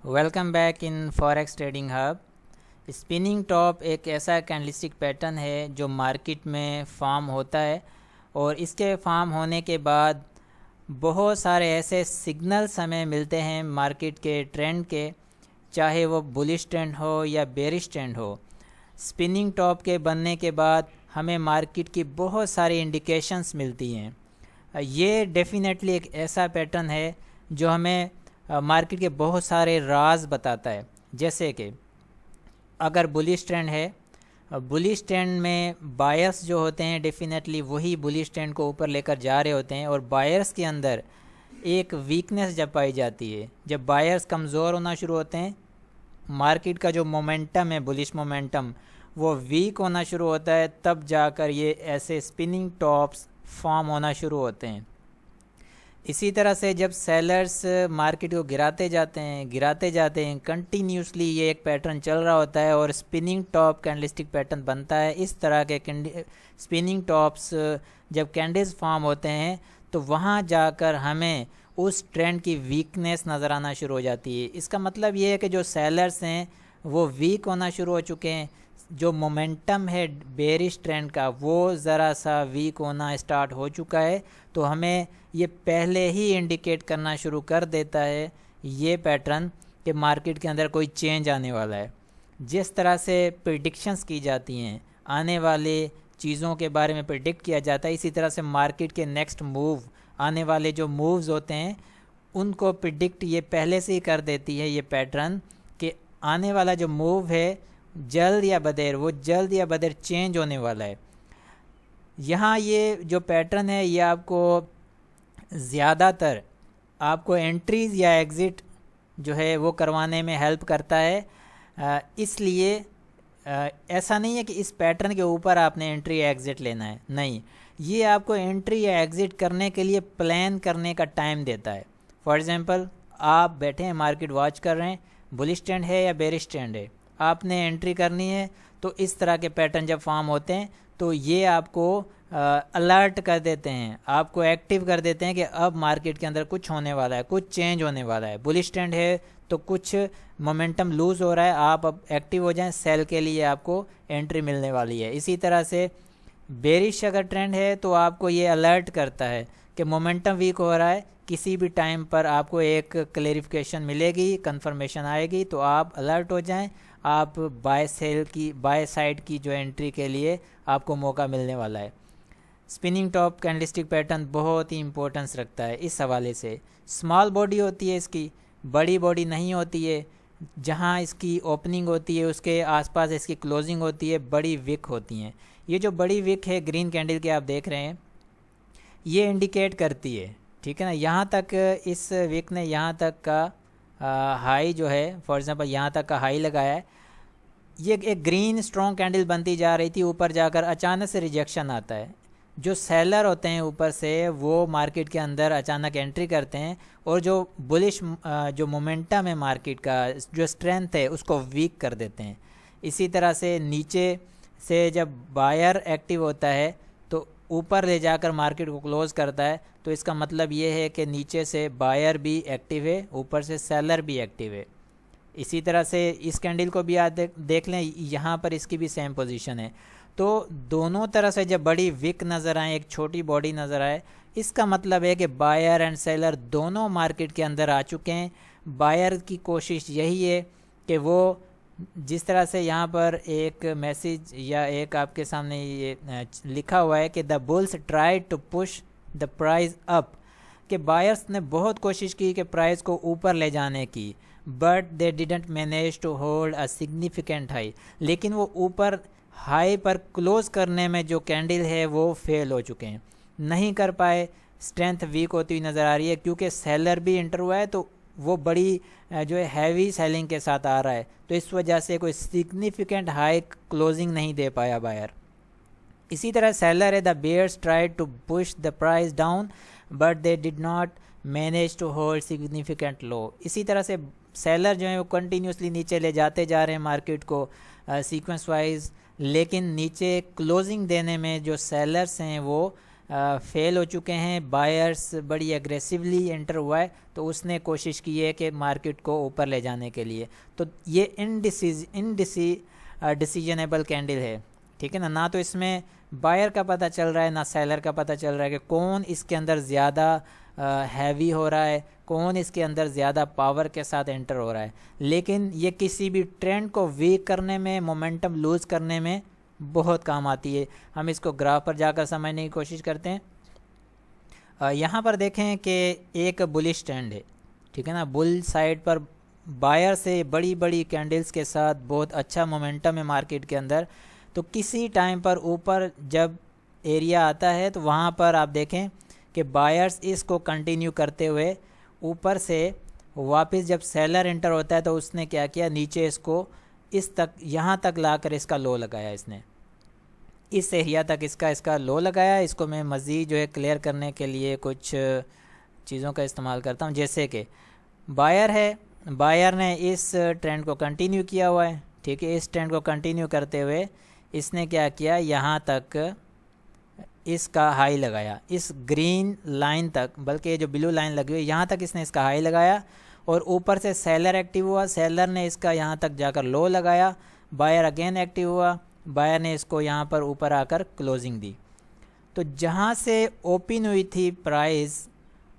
Welcome back in forex trading hub. Spinning top ایک ایسا کینڈلسٹک pattern ہے جو مارکیٹ میں فارم ہوتا ہے، اور اس کے فارم ہونے کے بعد بہت سارے ایسے سگنلز ہمیں ملتے ہیں مارکیٹ کے ٹرینڈ کے، چاہے وہ بلش ٹرینڈ ہو یا بیرش ٹرینڈ ہو۔ اسپننگ ٹاپ کے بننے کے بعد ہمیں مارکیٹ کی بہت ساری انڈیکیشنز ملتی ہیں۔ یہ ڈیفینیٹلی ایک ایسا پیٹرن ہے جو ہمیں مارکیٹ کے بہت سارے راز بتاتا ہے، جیسے کہ اگر بلش ٹرینڈ ہے، بلش ٹرینڈ میں بائرس جو ہوتے ہیں ڈیفینیٹلی وہی بلش ٹرینڈ کو اوپر لے کر جا رہے ہوتے ہیں، اور بائرس کے اندر ایک ویکنس جب پائی جاتی ہے، جب بائرس کمزور ہونا شروع ہوتے ہیں، مارکیٹ کا جو مومنٹم ہے بلش مومنٹم وہ ویک ہونا شروع ہوتا ہے، تب جا کر یہ ایسے اسپننگ ٹاپس فارم ہونا شروع ہوتے ہیں۔ اسی طرح سے جب سیلرز مارکیٹ کو گراتے جاتے ہیں کنٹینیوسلی یہ ایک پیٹرن چل رہا ہوتا ہے اور اسپننگ ٹاپ کینڈلسٹک پیٹرن بنتا ہے۔ اس طرح کے اسپننگ ٹاپس جب کینڈلز فارم ہوتے ہیں تو وہاں جا کر ہمیں اس ٹرینڈ کی ویکنیس نظر آنا شروع ہو جاتی ہے۔ اس کا مطلب یہ ہے کہ جو سیلرز ہیں وہ ویک ہونا شروع ہو چکے ہیں، جو مومنٹم ہے بیرش ٹرینڈ کا وہ ذرا سا ویک ہونا اسٹارٹ ہو چکا ہے، تو ہمیں یہ پہلے ہی انڈیکیٹ کرنا شروع کر دیتا ہے یہ پیٹرن کہ مارکیٹ کے اندر کوئی چینج آنے والا ہے۔ جس طرح سے پریڈکشنز کی جاتی ہیں، آنے والے چیزوں کے بارے میں پریڈکٹ کیا جاتا ہے، اسی طرح سے مارکیٹ کے نیکسٹ موو، آنے والے جو مووز ہوتے ہیں ان کو پریڈکٹ یہ پہلے سے ہی کر دیتی ہے یہ پیٹرن کہ آنے والا جو موو ہے جلد یا بدیر چینج ہونے والا ہے۔ یہاں یہ جو پیٹرن ہے یہ آپ کو زیادہ تر آپ کو انٹریز یا ایگزٹ جو ہے وہ کروانے میں ہیلپ کرتا ہے، اس لیے ایسا نہیں ہے کہ اس پیٹرن کے اوپر آپ نے انٹری یا ایگزٹ لینا ہے، نہیں، یہ آپ کو انٹری یا ایگزٹ کرنے کے لیے پلان کرنے کا ٹائم دیتا ہے۔ فار ایگزامپل آپ بیٹھے ہیں مارکیٹ واچ کر رہے ہیں، بلش ٹرینڈ ہے یا بیرش ٹرینڈ ہے، آپ نے انٹری کرنی ہے، تو اس طرح کے پیٹرن جب فارم ہوتے ہیں تو یہ آپ کو الرٹ کر دیتے ہیں، آپ کو ایکٹیو کر دیتے ہیں کہ اب مارکیٹ کے اندر کچھ ہونے والا ہے، کچھ چینج ہونے والا ہے۔ بلش ٹرینڈ ہے تو کچھ مومنٹم لوز ہو رہا ہے، آپ اب ایکٹیو ہو جائیں، سیل کے لیے آپ کو انٹری ملنے والی ہے۔ اسی طرح سے بیرش اگر ٹرینڈ ہے تو آپ کو یہ الرٹ کرتا ہے کہ مومنٹم ویک ہو رہا ہے، کسی بھی ٹائم پر آپ کو ایک کلیریفیکیشن ملے گی، کنفرمیشن آئے گی، تو آپ الرٹ ہو جائیں، آپ بائی سائڈ کی جو انٹری کے لیے آپ کو موقع ملنے والا ہے۔ اسپننگ ٹاپ کینڈلسٹک پیٹرن بہت ہی امپورٹنس رکھتا ہے اس حوالے سے۔ اسمال باڈی ہوتی ہے اس کی، بڑی باڈی نہیں ہوتی ہے، جہاں اس کی اوپننگ ہوتی ہے اس کے آس پاس اس کی کلوزنگ ہوتی ہے، بڑی وک ہوتی ہیں۔ یہ جو بڑی وک ہے گرین کینڈل کے آپ دیکھ رہے ہیں، یہ انڈیکیٹ کرتی ہے، ٹھیک ہے نا، یہاں تک اس وک نے یہاں تک کا ہائی جو ہے، فار ایگزامپل یہاں تک کا ہائی لگایا ہے، یہ ایک گرین اسٹرانگ کینڈل بنتی جا رہی تھی، اوپر جا کر اچانک سے ریجیکشن آتا ہے۔ جو سیلر ہوتے ہیں اوپر سے وہ مارکیٹ کے اندر اچانک انٹری کرتے ہیں، اور جو بلش جو مومنٹم ہے مارکیٹ کا، جو اسٹرینتھ ہے اس کو ویک کر دیتے ہیں۔ اسی طرح سے نیچے سے جب بائر ایکٹیو ہوتا ہے تو اوپر لے جا کر مارکیٹ کو کلوز کرتا ہے، تو اس کا مطلب یہ ہے کہ نیچے سے بائر بھی ایکٹیو ہے، اوپر سے سیلر بھی ایکٹیو ہے۔ اسی طرح سے اس کینڈل کو بھی آپ دیکھ لیں، یہاں پر اس کی بھی سیم پوزیشن ہے۔ تو دونوں طرح سے جب بڑی وک نظر آئے، ایک چھوٹی باڈی نظر آئے، اس کا مطلب ہے کہ بائر اینڈ سیلر دونوں مارکیٹ کے اندر آ چکے ہیں۔ بائر کی کوشش یہی ہے کہ وہ جس طرح سے یہاں پر ایک میسیج یا ایک آپ کے سامنے یہ لکھا ہوا ہے کہ the bulls try to push the price up, کہ بائرس نے بہت کوشش کی کہ پرائز کو اوپر لے جانے کی، but they didn't manage to hold a significant high, لیکن وہ اوپر ہائی پر کلوز کرنے میں جو کینڈل ہے وہ فیل ہو چکے ہیں، نہیں کر پائے، اسٹرینتھ ویک ہوتی ہوئی نظر آ رہی ہے، کیونکہ سیلر بھی انٹر ہوا ہے تو وہ بڑی جو ہے ہیوی سیلنگ کے ساتھ آ رہا ہے، تو اس وجہ سے کوئی سگنیفیکنٹ ہائی کلوزنگ نہیں دے پایا بائر۔ اسی طرح سیلر ہے، the bears try to push the price down but they did not manage to hold significant low. اسی طرح سے سیلر جو ہیں وہ کنٹینیوسلی نیچے لے جاتے جا رہے ہیں مارکیٹ کو سیکوینس وائز، لیکن نیچے کلوزنگ دینے میں جو سیلرز ہیں وہ فیل ہو چکے ہیں، بائرس بڑی ایگریسیولی انٹر ہوا ہے، تو اس نے کوشش کی ہے کہ مارکیٹ کو اوپر لے جانے کے لیے. تو یہ ڈیسیجنیبل کینڈل ہے، ٹھیک ہے نا. نہ تو اس میں بائر کا پتہ چل رہا ہے نہ سیلر کا پتہ چل رہا ہے کہ کون اس کے اندر زیادہ ہیوی ہو رہا ہے، کون اس کے اندر زیادہ پاور کے ساتھ انٹر ہو رہا ہے. لیکن یہ کسی بھی ٹرینڈ کو ویک کرنے میں، مومنٹم لوز کرنے میں بہت کام آتی ہے. ہم اس کو گراف پر جا کر سمجھنے کی کوشش کرتے ہیں. یہاں پر دیکھیں کہ ایک بلش ٹرینڈ ہے، ٹھیک ہے نا. بل سائڈ پر بائر سے بڑی بڑی کینڈلز کے ساتھ بہت اچھا مومنٹم ہے مارکیٹ کے اندر. تو کسی ٹائم پر اوپر جب ایریا آتا ہے تو وہاں پر آپ دیکھیں کہ بائرز اس کو کنٹینیو کرتے ہوئے اوپر سے واپس جب سیلر انٹر ہوتا ہے تو اس نے کیا کیا، نیچے اس کو اس تک یہاں تک لا کر اس کا لو لگایا. اس نے اس ایریا تک اس کا لو لگایا. اس کو میں مزید جو ہے کلیئر کرنے کے لیے کچھ چیزوں کا استعمال کرتا ہوں. جیسے کہ بائر ہے، بائر نے اس ٹرینڈ کو کنٹینیو کیا ہوا ہے، ٹھیک ہے. اس ٹرینڈ کو کنٹینیو کرتے ہوئے اس نے کیا کیا، یہاں تک اس کا ہائی لگایا، اس گرین لائن تک، بلکہ یہ جو بلو لائن لگی ہوئی یہاں تک اس نے اس کا ہائی لگایا. اور اوپر سے سیلر ایکٹیو ہوا، سیلر نے اس کا یہاں تک جا کر لو لگایا. بائر اگین ایکٹیو ہوا، بائر نے اس کو یہاں پر اوپر آ کر کلوزنگ دی. تو جہاں سے اوپن ہوئی تھی پرائز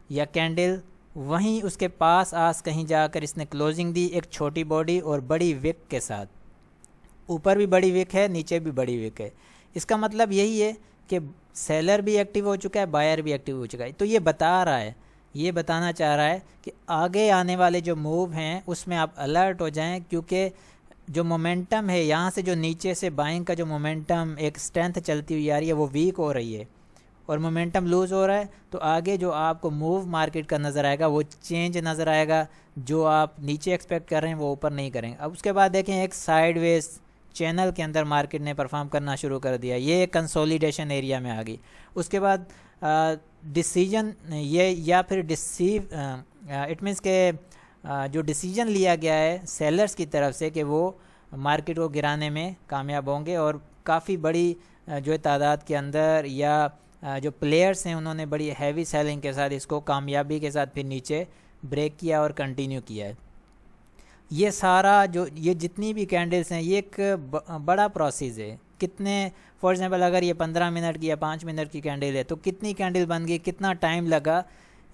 یا کینڈل، وہیں اس کے پاس کہیں جا کر اس نے کلوزنگ دی ایک چھوٹی باڈی اور بڑی وک کے ساتھ. اوپر بھی بڑی وک ہے، نیچے بھی بڑی وک ہے. اس کا مطلب یہی ہے کہ سیلر بھی ایکٹیو ہو چکا ہے، بائر بھی ایکٹیو ہو چکا ہے. تو یہ بتا رہا ہے، یہ بتانا چاہ رہا ہے کہ آگے آنے والے جو موو ہیں اس میں آپ الرٹ ہو جائیں، کیونکہ جو مومنٹم ہے یہاں سے، جو نیچے سے بائنگ کا جو مومنٹم ایک اسٹرینتھ چلتی ہوئی آ رہی ہے وہ ویک ہو رہی ہے اور مومنٹم لوز ہو رہا ہے. تو آگے جو آپ کو موو مارکیٹ کا نظر آئے گا وہ چینج نظر آئے گا، جو آپ نیچے ایکسپیکٹ کر رہے ہیں وہ اوپر نہیں کریں گے. اب اس کے بعد دیکھیں ایک سائیڈ ویز چینل کے اندر مارکیٹ نے پرفارم کرنا شروع کر دیا، یہ کنسولیڈیشن ایریا میں آ گئی. اس کے بعد ڈیسیجن یہ یا پھر اٹ مینس کہ جو ڈیسیجن لیا گیا ہے سیلرز کی طرف سے کہ وہ مارکیٹ کو گرانے میں کامیاب ہوں گے، اور کافی بڑی جو تعداد کے اندر یا جو پلیئرز ہیں انہوں نے بڑی ہیوی سیلنگ کے ساتھ اس کو کامیابی کے ساتھ پھر نیچے بریک کیا اور کنٹینیو کیا ہے. یہ سارا یہ جتنی بھی کینڈلز ہیں یہ ایک بڑا پروسیس ہے. کتنے فار ایگزامپل اگر یہ 15 منٹ کی یا 5 منٹ کی کینڈل ہے تو کتنی کینڈل بن گئی، کتنا ٹائم لگا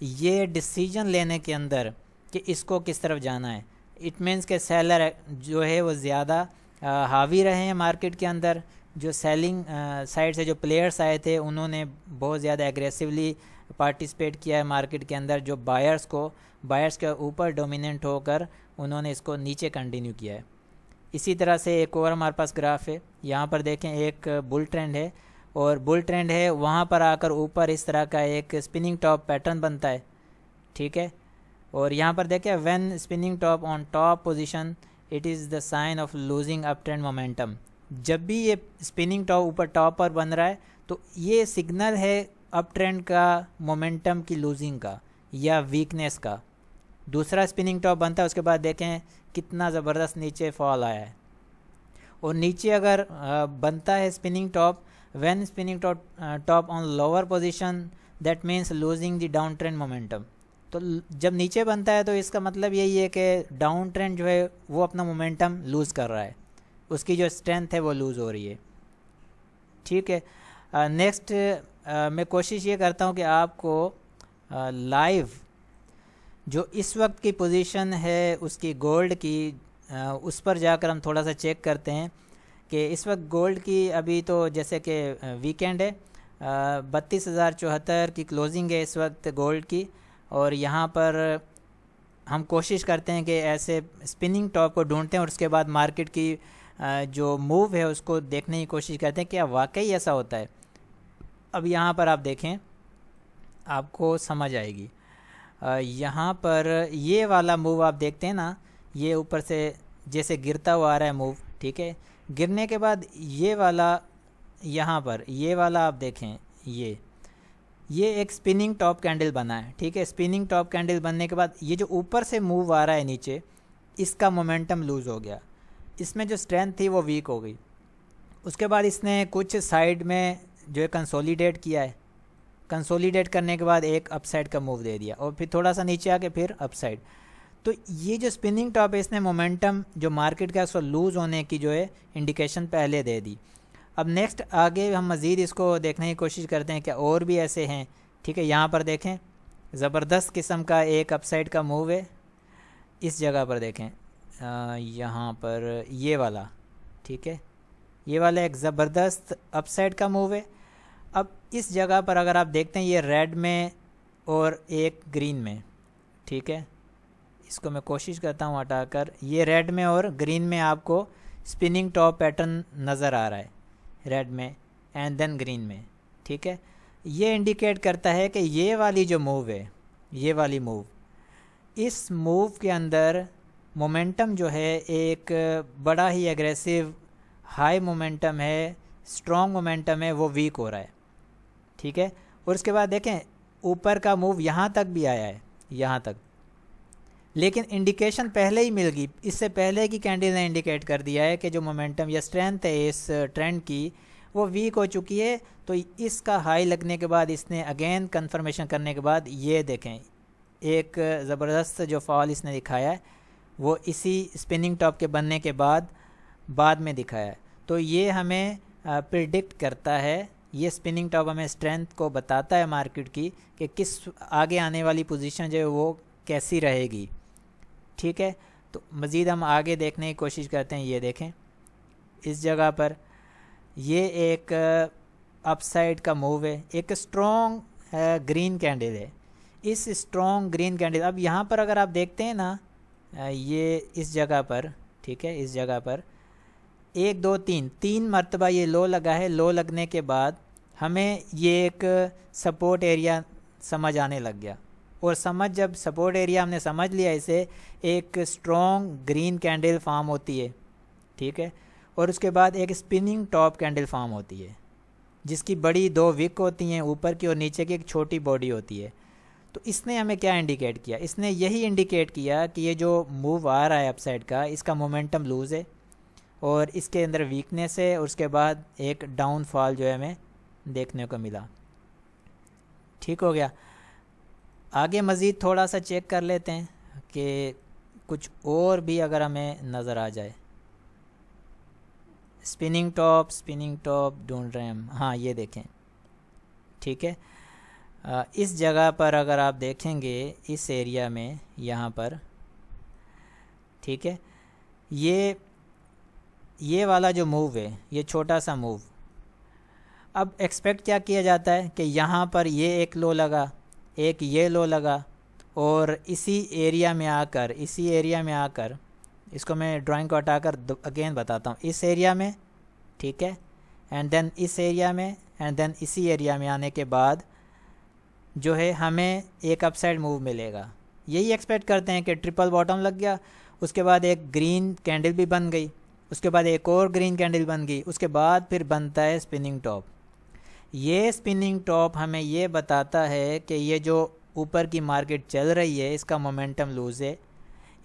یہ ڈیسیجن لینے کے اندر کہ اس کو کس طرف جانا ہے. اٹ مینس کہ سیلر جو ہے وہ زیادہ حاوی رہے ہیں مارکیٹ کے اندر. جو سیلنگ سائڈ سے جو پلیئرز آئے تھے انہوں نے بہت زیادہ ایگریسیولی پارٹیسپیٹ کیا ہے مارکیٹ کے اندر. جو بائرز کے اوپر ڈومیننٹ ہو کر انہوں نے اس کو نیچے کنٹینیو کیا ہے. اسی طرح سے ایک اور ہمارے پاس گراف ہے، یہاں پر دیکھیں ایک بل ٹرینڈ ہے، اور بل ٹرینڈ ہے وہاں پر آ کر اوپر اس طرح کا ایک اسپننگ ٹاپ پیٹرن بنتا ہے، ٹھیک ہے. اور یہاں پر دیکھیں when spinning top on top position it is the sign of losing up trend momentum. جب بھی یہ اسپننگ ٹاپ اوپر ٹاپ پر بن رہا ہے تو یہ سگنل ہے اپ ٹرینڈ کا، مومنٹم کی لوزنگ کا یا ویکنیس کا. دوسرا اسپننگ ٹاپ بنتا ہے، اس کے بعد دیکھیں کتنا زبردست نیچے فال آیا ہے. اور نیچے اگر بنتا ہے spinning top when spinning top on lower position that means losing the down trend momentum. تو جب نیچے بنتا ہے تو اس کا مطلب یہی ہے کہ ڈاؤن ٹرینڈ جو ہے وہ اپنا مومنٹم لوز کر رہا ہے، اس کی جو اسٹرینتھ ہے وہ لوز ہو رہی ہے، ٹھیک ہے. نیکسٹ میں کوشش یہ کرتا ہوں کہ آپ کو لائیو جو اس وقت کی پوزیشن ہے اس کی گولڈ کی، اس پر جا کر ہم تھوڑا سا چیک کرتے ہیں کہ اس وقت گولڈ کی ابھی تو جیسے کہ ویکینڈ ہے، 32,074 کی کلوزنگ ہے اس وقت گولڈ کی. اور یہاں پر ہم کوشش کرتے ہیں کہ ایسے اسپننگ ٹاپ کو ڈھونڈتے ہیں اور اس کے بعد مارکیٹ کی جو موو ہے اس کو دیکھنے کی کوشش کرتے ہیں کیا واقعی ایسا ہوتا ہے. اب یہاں پر آپ دیکھیں آپ کو سمجھ آئے گی. یہاں پر یہ والا موو آپ دیکھتے ہیں نا، یہ اوپر سے جیسے گرتا ہوا آ رہا ہے موو، ٹھیک ہے. گرنے کے بعد یہ والا یہاں پر یہ والا آپ دیکھیں، یہ ایک اسپننگ ٹاپ کینڈل بنا ہے، ٹھیک ہے. اسپننگ ٹاپ کینڈل بننے کے بعد یہ جو اوپر سے موو آ رہا ہے نیچے، اس کا مومنٹم لوز ہو گیا، اس میں جو اسٹرینتھ تھی وہ ویک ہو گئی. اس کے بعد اس نے کچھ سائڈ میں جو ہے کنسولیڈیٹ کیا ہے، کنسولیڈیٹ کرنے کے بعد ایک اپ سائڈ کا موو دے دیا اور پھر تھوڑا سا نیچے آ کے پھر اپ سائڈ. تو یہ جو اسپننگ ٹاپ ہے اس نے مومنٹم جو مارکیٹ کا اس کو لوز ہونے کی جو ہے انڈیکیشن پہلے دے دی. اب نیکسٹ آگے ہم مزید اس کو دیکھنے کی کوشش کرتے ہیں کہ اور بھی ایسے ہیں. ٹھیک ہے, یہاں پر دیکھیں زبردست قسم کا ایک اپ سائڈ کا موو ہے. اس جگہ پر دیکھیں یہاں پر یہ والا, ٹھیک ہے, یہ والا ایک زبردست اپ سائڈ کا موو ہے. اب اس جگہ پر اگر آپ دیکھتے ہیں یہ ریڈ میں اور ایک گرین میں, ٹھیک ہے, اس کو میں کوشش کرتا ہوں ہٹا کر, یہ ریڈ میں اور گرین میں آپ کو اسپننگ ٹاپ پیٹرن نظر آ رہا ہے, ریڈ میں اینڈ دین گرین میں. ٹھیک ہے, یہ انڈیکیٹ کرتا ہے کہ یہ والی جو موو ہے, یہ والی موو, اس موو کے اندر مومنٹم جو ہے ایک بڑا ہی ایگریسو ہائی مومنٹم ہے, اسٹرانگ مومنٹم ہے, وہ ویک ہو رہا ہے. ٹھیک ہے, اور اس کے بعد دیکھیں اوپر کا موو یہاں تک بھی آیا ہے, یہاں تک, لیکن انڈیکیشن پہلے ہی مل گئی. اس سے پہلے کی کینڈل نے انڈیکیٹ کر دیا ہے کہ جو مومنٹم یا اسٹرینتھ ہے اس ٹرینڈ کی وہ ویک ہو چکی ہے. تو اس کا ہائی لگنے کے بعد اس نے اگین کنفرمیشن کرنے کے بعد یہ دیکھیں ایک زبردست جو فال اس نے دکھایا ہے وہ اسی اسپننگ ٹاپ کے بننے کے بعد میں دکھایا ہے. تو یہ ہمیں پریڈکٹ کرتا ہے, یہ اسپننگ ٹاپ ہمیں اسٹرینتھ کو بتاتا ہے مارکیٹ کی کہ کس آگے آنے والی پوزیشن جو ہے وہ کیسی رہے گی. ٹھیک ہے, تو مزید ہم آگے دیکھنے کی کوشش کرتے ہیں. یہ دیکھیں اس جگہ پر یہ ایک اپ سائڈ کا موو ہے, ایک اسٹرانگ گرین کینڈل ہے. اس اسٹرانگ گرین کینڈل, اب یہاں پر اگر آپ دیکھتے ہیں نا یہ اس جگہ پر, ٹھیک ہے, اس جگہ پر 1 2 3 مرتبہ یہ لو لگا ہے. لو لگنے کے بعد ہمیں یہ ایک سپورٹ ایریا سمجھ آنے لگ گیا, اور جب سپورٹ ایریا ہم نے سمجھ لیا اسے, ایک اسٹرانگ گرین کینڈل فارم ہوتی ہے. ٹھیک ہے, اور اس کے بعد ایک اسپننگ ٹاپ کینڈل فارم ہوتی ہے جس کی بڑی 2 وک ہوتی ہیں, اوپر کی اور نیچے کی ایک چھوٹی باڈی ہوتی ہے. تو اس نے ہمیں کیا انڈیکیٹ کیا, اس نے یہی انڈیکیٹ کیا کہ یہ جو موو آ رہا ہے اپ سائڈ کا, اس کا مومنٹم لوز ہے اور اس کے اندر ویکنیس ہے, اور اس کے بعد ایک ڈاؤن فال جو ہے ہمیں دیکھنے کو ملا. ٹھیک ہو گیا. آگے مزید تھوڑا سا چیک کر لیتے ہیں کہ کچھ اور بھی اگر ہمیں نظر آ جائے. اسپننگ ٹاپ ڈھونڈ رہے ہیں ہم, ہاں یہ دیکھیں. ٹھیک ہے, اس جگہ پر اگر آپ دیکھیں گے اس ایریا میں یہاں پر, ٹھیک ہے, یہ والا جو موو ہے, یہ چھوٹا سا موو, اب ایکسپیکٹ کیا کیا جاتا ہے کہ یہاں پر یہ ایک لو لگا, ایک یہ لو لگا, اور اسی ایریا میں آ کر اس کو میں ڈرائنگ کو ہٹا کر اگین بتاتا ہوں, اس ایریا میں, ٹھیک ہے, اینڈ دین اس ایریا میں, اینڈ دین اسی ایریا میں آنے کے بعد جو ہے ہمیں ایک اپ سائڈ موو ملے گا. یہی ایکسپیکٹ کرتے ہیں کہ ٹرپل باٹم لگ گیا, اس کے بعد ایک گرین کینڈل بھی بن گئی, اس کے بعد ایک اور گرین کینڈل بن گئی, اس کے بعد پھر بنتا ہے اسپننگ ٹاپ. یہ اسپننگ ٹاپ ہمیں یہ بتاتا ہے کہ یہ جو اوپر کی مارکیٹ چل رہی ہے اس کا مومنٹم لوز ہے,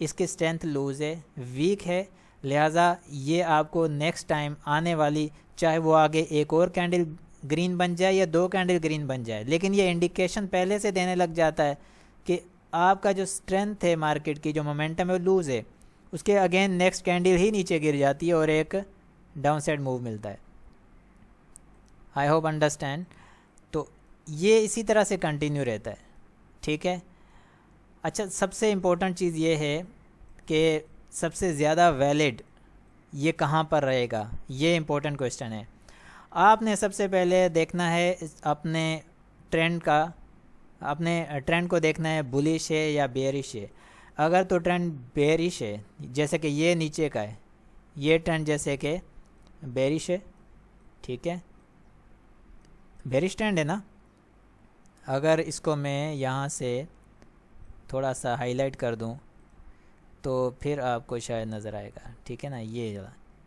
اس کی اسٹرینتھ لوز ہے, ویک ہے, لہٰذا یہ آپ کو نیکسٹ ٹائم آنے والی, چاہے وہ آگے ایک اور کینڈل گرین بن جائے یا 2 کینڈل گرین بن جائے, لیکن یہ انڈیکیشن پہلے سے دینے لگ جاتا ہے کہ آپ کا جو اسٹرینتھ ہے مارکیٹ کی, جو مومنٹم ہے وہ لوز ہے, اس کے اگین نیکسٹ کینڈل ہی نیچے گر جاتی ہے اور ایک ڈاؤن سائڈ موو ملتا ہے. I hope understand. تو یہ اسی طرح سے کنٹینیو رہتا ہے. ٹھیک ہے, اچھا, سب سے امپورٹنٹ چیز یہ ہے کہ سب سے زیادہ ویلڈ یہ کہاں پر رہے گا, یہ امپورٹنٹ کویسچن ہے. آپ نے سب سے پہلے دیکھنا ہے اپنے ٹرینڈ کو دیکھنا ہے بلش ہے یا بیئرش ہے. اگر تو ٹرینڈ بیئرش ہے, جیسے کہ یہ نیچے کا ہے, یہ ٹرینڈ جیسے کہ بیئرش ہے, ٹھیک ہے, بیئرش ٹرینڈ ہے نا. اگر اس کو میں یہاں سے تھوڑا سا ہائی لائٹ کر دوں تو پھر آپ کو شاید نظر آئے گا, ٹھیک ہے نا, یہ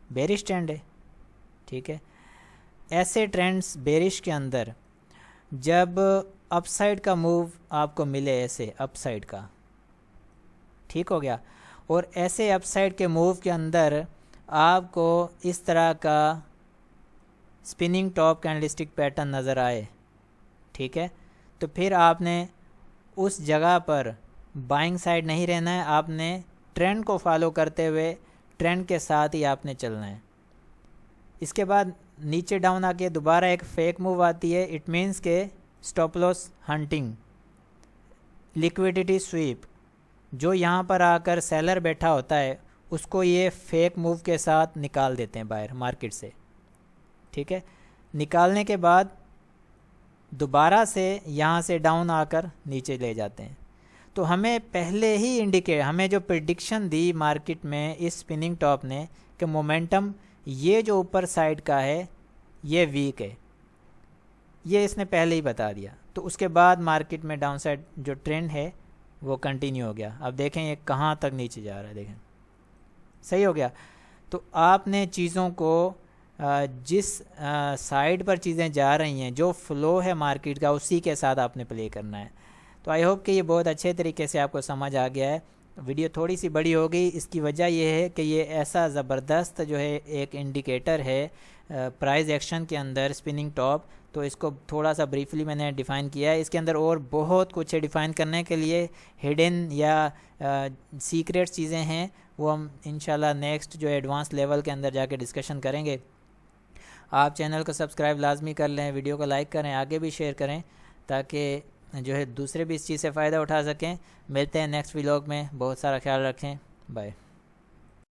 بیئرش ٹرینڈ ہے. ٹھیک ہے, ایسے ٹرینڈز بیئرش کے اندر جب اپ سائڈ کا موو آپ کو ملے, ایسے اپ سائڈ کا, ٹھیک ہو گیا, اور ایسے اپ سائڈ کے موو کے اندر آپ کو اس طرح کا اسپننگ ٹاپ کینڈلسٹک پیٹرن نظر آئے, ٹھیک ہے, تو پھر آپ نے اس جگہ پر بائنگ سائڈ نہیں رہنا ہے، آپ نے ٹرینڈ کو فالو کرتے ہوئے ٹرینڈ کے ساتھ ہی آپ نے چلنا ہے۔ اس کے بعد نیچے ڈاؤن آ کے دوبارہ ایک فیک موو آتی ہے، اٹ مینس کہ اسٹاپ لاس ہنٹنگ، لیکویڈیٹی سویپ، جو یہاں پر آ کر سیلر بیٹھا ہوتا ہے اس کو یہ فیک موو کے ساتھ نکال دیتے ہیں باہر مارکیٹ سے، ٹھیک ہے۔ نکالنے کے بعد دوبارہ سے یہاں سے ڈاؤن آ کر نیچے لے جاتے ہیں۔ تو ہمیں پہلے ہی انڈیکیٹ، ہمیں جو پریڈکشن دی مارکیٹ میں اس سپننگ ٹاپ نے کہ مومنٹم یہ جو اوپر سائڈ کا ہے یہ ویک ہے، یہ اس نے پہلے ہی بتا دیا۔ تو اس کے بعد مارکیٹ میں ڈاؤن سائڈ جو ٹرینڈ ہے وہ کنٹینیو ہو گیا۔ اب دیکھیں یہ کہاں تک نیچے جا رہا ہے، دیکھیں صحیح ہو گیا۔ تو آپ نے چیزوں کو جس سائڈ پر چیزیں جا رہی ہیں، جو فلو ہے مارکیٹ کا، اسی کے ساتھ آپ نے پلے کرنا ہے۔ تو آئی ہوپ کہ یہ بہت اچھے طریقے سے آپ کو سمجھ آ گیا ہے۔ ویڈیو تھوڑی سی بڑی ہو گئی، اس کی وجہ یہ ہے کہ یہ ایسا زبردست جو ہے ایک انڈیکیٹر ہے پرائز ایکشن کے اندر سپننگ ٹاپ، تو اس کو تھوڑا سا بریفلی میں نے ڈیفائن کیا ہے۔ اس کے اندر اور بہت کچھ ہے ڈیفائن کرنے کے لیے، ہڈن یا سیکریٹ چیزیں ہیں، وہ ہم انشاءاللہ نیکسٹ جو ایڈوانس لیول کے اندر جا کے ڈسکشن کریں گے۔ آپ چینل کو سبسکرائب لازمی کر لیں، ویڈیو کو لائک کریں، آگے بھی شیئر کریں تاکہ جو ہے دوسرے بھی اس چیز سے فائدہ اٹھا سکیں۔ ملتے ہیں نیکسٹ ولاگ میں، بہت سارا خیال رکھیں، بائے۔